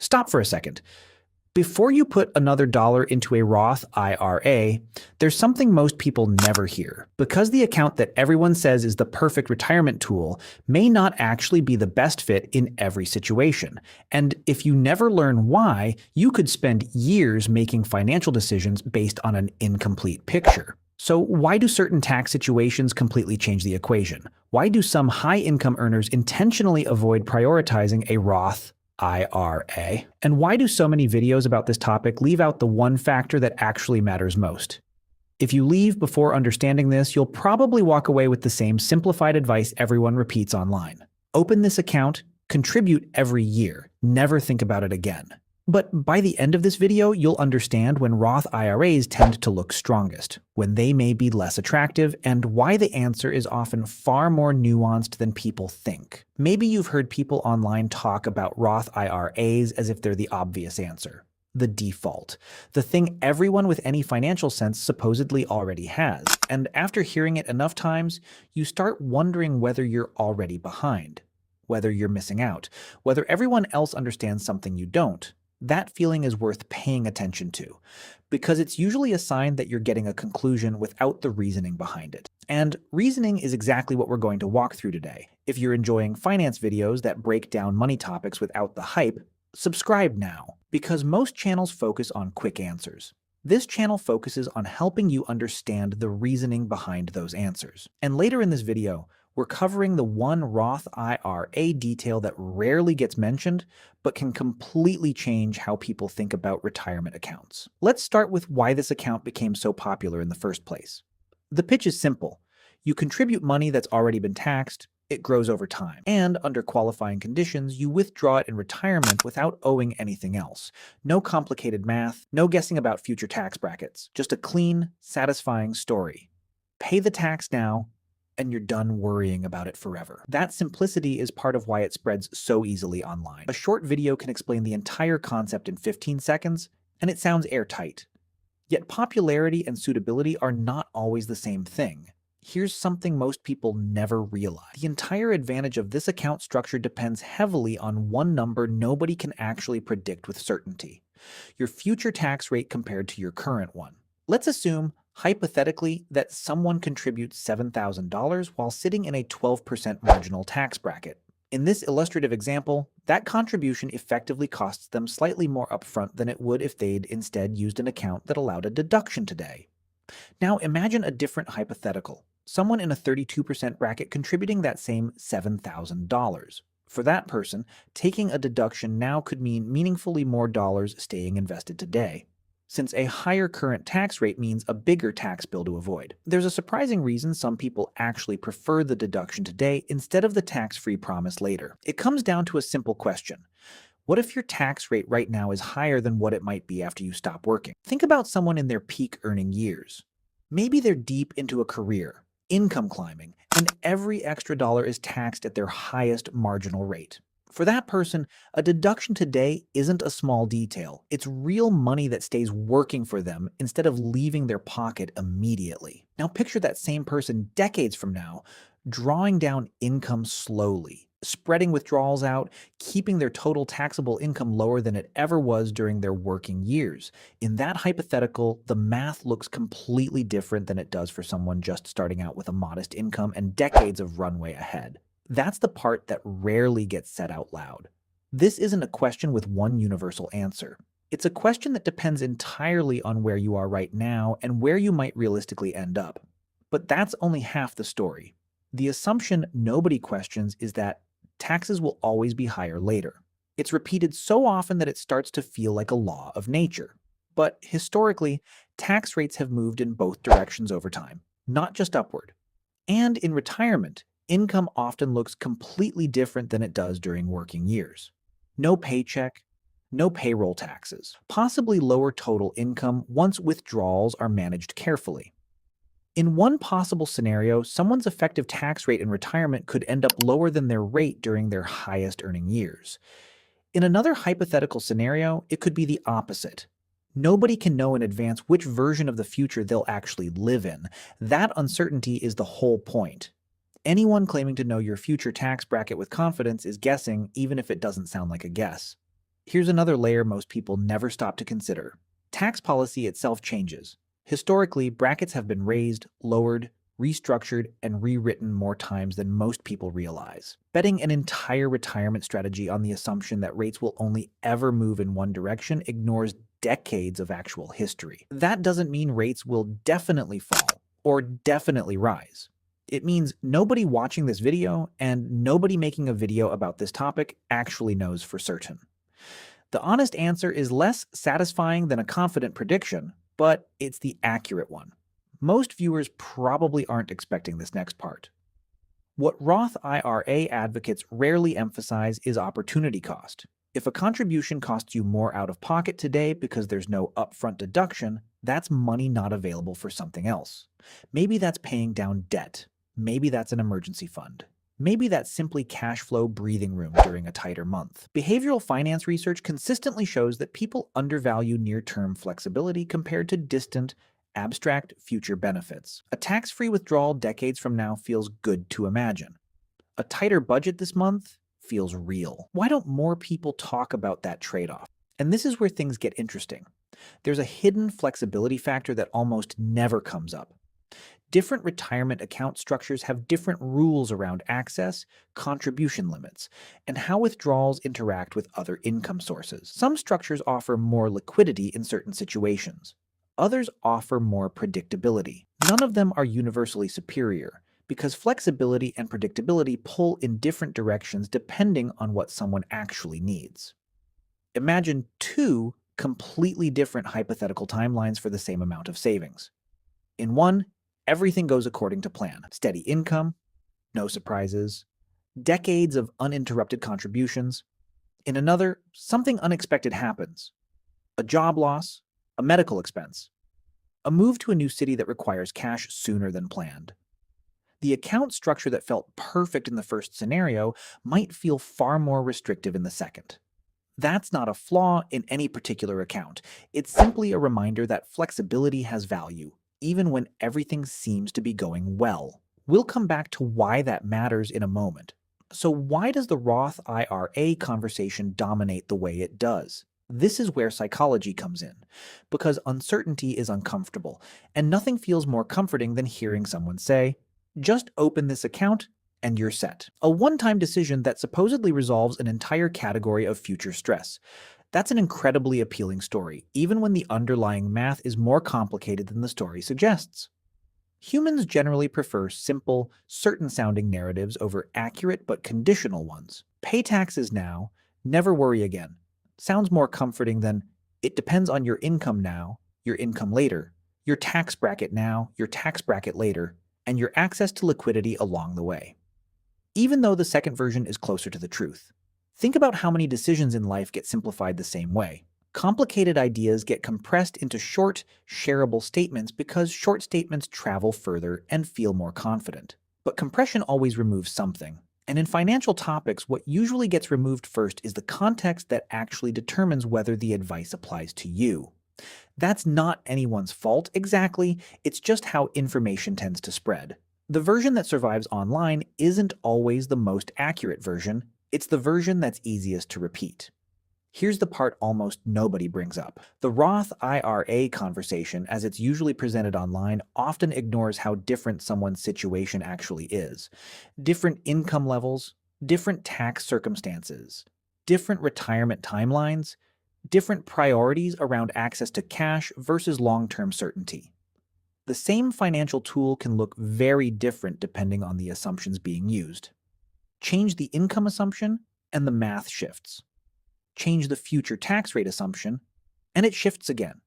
Stop for a second. Before you put another dollar into a Roth IRA, there's something most people never hear. Because the account that everyone says is the perfect retirement tool may not actually be the best fit in every situation. And if you never learn why, you could spend years making financial decisions based on an incomplete picture. So why do certain tax situations completely change the equation? Why do some high-income earners intentionally avoid prioritizing a Roth IRA? And why do so many videos about this topic leave out the one factor that actually matters most? If you leave before understanding this, you'll probably walk away with the same simplified advice everyone repeats online. Open this account, contribute every year, never think about it again. But by the end of this video, you'll understand when Roth IRAs tend to look strongest, when they may be less attractive, and why the answer is often far more nuanced than people think. Maybe you've heard people online talk about Roth IRAs as if they're the obvious answer, the default, the thing everyone with any financial sense supposedly already has. And after hearing it enough times, you start wondering whether you're already behind, whether you're missing out, whether everyone else understands something you don't. That feeling is worth paying attention to, because it's usually a sign that you're getting a conclusion without the reasoning behind it. And reasoning is exactly what we're going to walk through today. If you're enjoying finance videos that break down money topics without the hype, subscribe now, because most channels focus on quick answers. This channel focuses on helping you understand the reasoning behind those answers. And later in this video, we're covering the one Roth IRA detail that rarely gets mentioned, but can completely change how people think about retirement accounts. Let's start with why this account became so popular in the first place. The pitch is simple. You contribute money that's already been taxed, it grows over time, and under qualifying conditions, you withdraw it in retirement without owing anything else. No complicated math, no guessing about future tax brackets, just a clean, satisfying story. Pay the tax now, and you're done worrying about it forever. That simplicity is part of why it spreads so easily online. A short video can explain the entire concept in 15 seconds, and it sounds airtight. Yet popularity and suitability are not always the same thing. Here's something most people never realize. The entire advantage of this account structure depends heavily on one number nobody can actually predict with certainty: your future tax rate compared to your current one. Let's assume, hypothetically, that someone contributes $7,000 while sitting in a 12% marginal tax bracket. In this illustrative example, that contribution effectively costs them slightly more upfront than it would if they'd instead used an account that allowed a deduction today. Now imagine a different hypothetical, someone in a 32% bracket contributing that same $7,000. For that person, taking a deduction now could mean meaningfully more dollars staying invested today, since a higher current tax rate means a bigger tax bill to avoid. There's a surprising reason some people actually prefer the deduction today instead of the tax-free promise later. It comes down to a simple question. What if your tax rate right now is higher than what it might be after you stop working? Think about someone in their peak earning years. Maybe they're deep into a career, income climbing, and every extra dollar is taxed at their highest marginal rate. For that person, a deduction today isn't a small detail. It's real money that stays working for them instead of leaving their pocket immediately. Now picture that same person decades from now, drawing down income slowly, spreading withdrawals out, keeping their total taxable income lower than it ever was during their working years. In that hypothetical, the math looks completely different than it does for someone just starting out with a modest income and decades of runway ahead. That's the part that rarely gets said out loud. This isn't a question with one universal answer. It's a question that depends entirely on where you are right now and where you might realistically end up. But that's only half the story. The assumption nobody questions is that taxes will always be higher later. It's repeated so often that it starts to feel like a law of nature. But historically, tax rates have moved in both directions over time, not just upward. And in retirement, income often looks completely different than it does during working years. No paycheck, no payroll taxes, possibly lower total income once withdrawals are managed carefully. In one possible scenario, someone's effective tax rate in retirement could end up lower than their rate during their highest earning years. In another hypothetical scenario, it could be the opposite. Nobody can know in advance which version of the future they'll actually live in. That uncertainty is the whole point. Anyone claiming to know your future tax bracket with confidence is guessing, even if it doesn't sound like a guess. Here's another layer most people never stop to consider. Tax policy itself changes. Historically, brackets have been raised, lowered, restructured, and rewritten more times than most people realize. Betting an entire retirement strategy on the assumption that rates will only ever move in one direction ignores decades of actual history. That doesn't mean rates will definitely fall or definitely rise. It means nobody watching this video and nobody making a video about this topic actually knows for certain. The honest answer is less satisfying than a confident prediction, but it's the accurate one. Most viewers probably aren't expecting this next part. What Roth IRA advocates rarely emphasize is opportunity cost. If a contribution costs you more out of pocket today because there's no upfront deduction, that's money not available for something else. Maybe that's paying down debt. Maybe that's an emergency fund. Maybe that's simply cash flow breathing room during a tighter month. Behavioral finance research consistently shows that people undervalue near-term flexibility compared to distant, abstract future benefits. A tax-free withdrawal decades from now feels good to imagine. A tighter budget this month feels real. Why don't more people talk about that trade-off? And this is where things get interesting. There's a hidden flexibility factor that almost never comes up. Different retirement account structures have different rules around access, contribution limits, and how withdrawals interact with other income sources. Some structures offer more liquidity in certain situations. Others offer more predictability. None of them are universally superior, because flexibility and predictability pull in different directions depending on what someone actually needs. Imagine two completely different hypothetical timelines for the same amount of savings. In one, everything goes according to plan. Steady income, no surprises, decades of uninterrupted contributions. In another, something unexpected happens. A job loss, a medical expense, a move to a new city that requires cash sooner than planned. The account structure that felt perfect in the first scenario might feel far more restrictive in the second. That's not a flaw in any particular account. It's simply a reminder that flexibility has value, even when everything seems to be going well. We'll come back to why that matters in a moment. So why does the Roth IRA conversation dominate the way it does? This is where psychology comes in, because uncertainty is uncomfortable, and nothing feels more comforting than hearing someone say, "Just open this account and you're set." A one-time decision that supposedly resolves an entire category of future stress. That's an incredibly appealing story, even when the underlying math is more complicated than the story suggests. Humans generally prefer simple, certain-sounding narratives over accurate but conditional ones. Pay taxes now, never worry again. Sounds more comforting than, it depends on your income now, your income later, your tax bracket now, your tax bracket later, and your access to liquidity along the way. Even though the second version is closer to the truth. Think about how many decisions in life get simplified the same way. Complicated ideas get compressed into short, shareable statements because short statements travel further and feel more confident. But compression always removes something. And in financial topics, what usually gets removed first is the context that actually determines whether the advice applies to you. That's not anyone's fault exactly, it's just how information tends to spread. The version that survives online isn't always the most accurate version, it's the version that's easiest to repeat. Here's the part almost nobody brings up. The Roth IRA conversation, as it's usually presented online, often ignores how different someone's situation actually is. Different income levels, different tax circumstances, different retirement timelines, different priorities around access to cash versus long-term certainty. The same financial tool can look very different depending on the assumptions being used. Change the income assumption, and the math shifts. Change the future tax rate assumption, and it shifts again.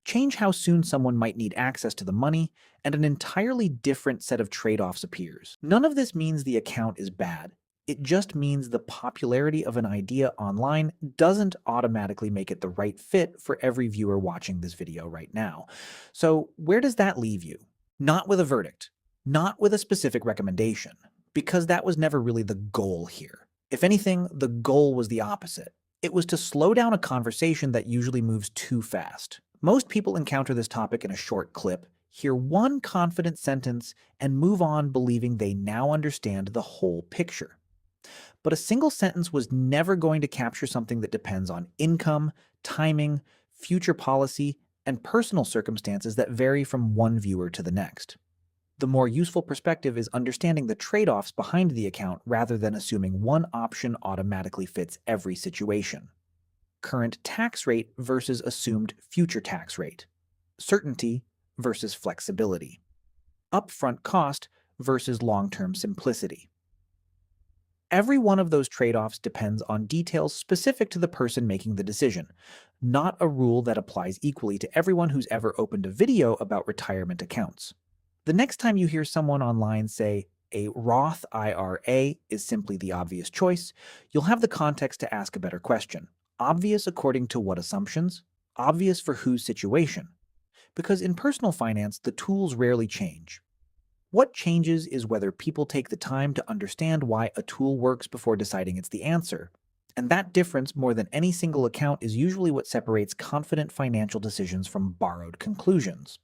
Change how soon someone might need access to the money, and an entirely different set of trade-offs appears. None of this means the account is bad. It just means the popularity of an idea online doesn't automatically make it the right fit for every viewer watching this video right now. So where does that leave you? Not with a verdict, not with a specific recommendation, because that was never really the goal here. If anything, the goal was the opposite. It was to slow down a conversation that usually moves too fast. Most people encounter this topic in a short clip, hear one confident sentence, and move on believing they now understand the whole picture. But a single sentence was never going to capture something that depends on income, timing, future policy, and personal circumstances that vary from one viewer to the next. The more useful perspective is understanding the trade-offs behind the account rather than assuming one option automatically fits every situation. Current tax rate versus assumed future tax rate. Certainty versus flexibility. Upfront cost versus long-term simplicity. Every one of those trade-offs depends on details specific to the person making the decision, not a rule that applies equally to everyone who's ever opened a video about retirement accounts. The next time you hear someone online say, a Roth IRA is simply the obvious choice, you'll have the context to ask a better question. Obvious according to what assumptions? Obvious for whose situation? Because in personal finance, the tools rarely change. What changes is whether people take the time to understand why a tool works before deciding it's the answer. And that difference, more than any single account, is usually what separates confident financial decisions from borrowed conclusions.